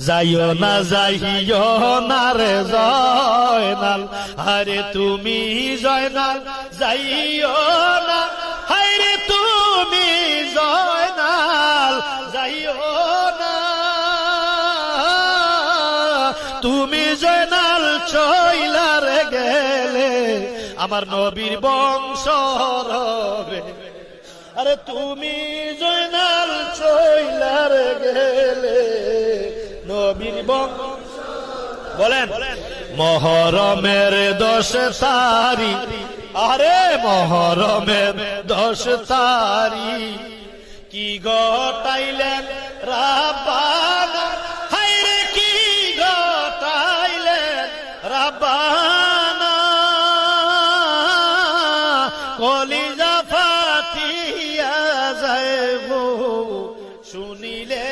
যাইও না যাইও না রে জয়নাল, আরে তুমি জয়নাল যাইও না, হায়রে তুমি জয়নাল যাইও না, তুমি জয়নাল চইলার গেলে আমার নবীর বংশ রবে, আরে তুমি জয়নাল চইলার গেলে নবীর বংশ। বলেন মহরমের 10 তারিখ, আরে মহরমের 10 তারিখ কি গটাইলেন রাব্বানা, হায়রে কি গটাইলেন রাব্বানা, কলিজা ফাটিয়া যায় গো শুনিলে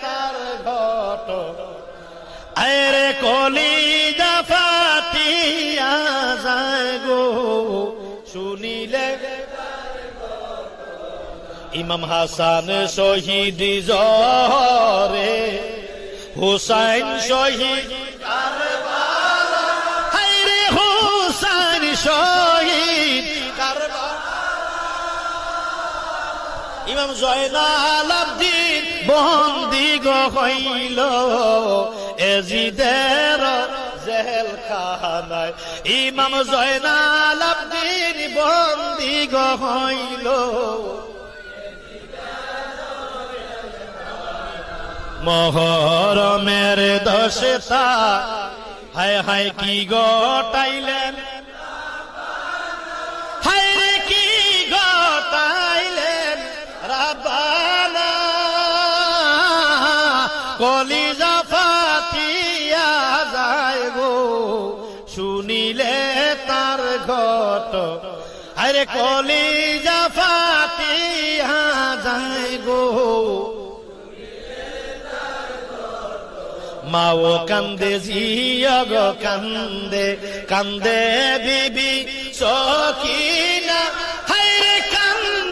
তার ঘটনা, আরে কলিজা ফাটিয়া যায় গো শুনিলে। ইমাম হাসান শহীদ জরে, হুসাইন শহীদ কারবালা, হায়রে হুসাইন শহীদ কারবালা, ইমাম জয়নাল আবদিন বন্দী হইল এজিদের জেলখানায়, ইমাম জয়নাল আবদিন বন্দী হইল মহরমের 10 তারিখ, হায় হায় কি গটাইলেন, হায়রে কি গটাইলেন রাব্বানা, কলিজা ফাটিয়া যায় গো শুনিলে তার ঘটনা, আরে কলিজা ফাটিয়া যায় গো। মাও কান্দে জিয়গ কান্দে, কান্দে বিবি সকিনা,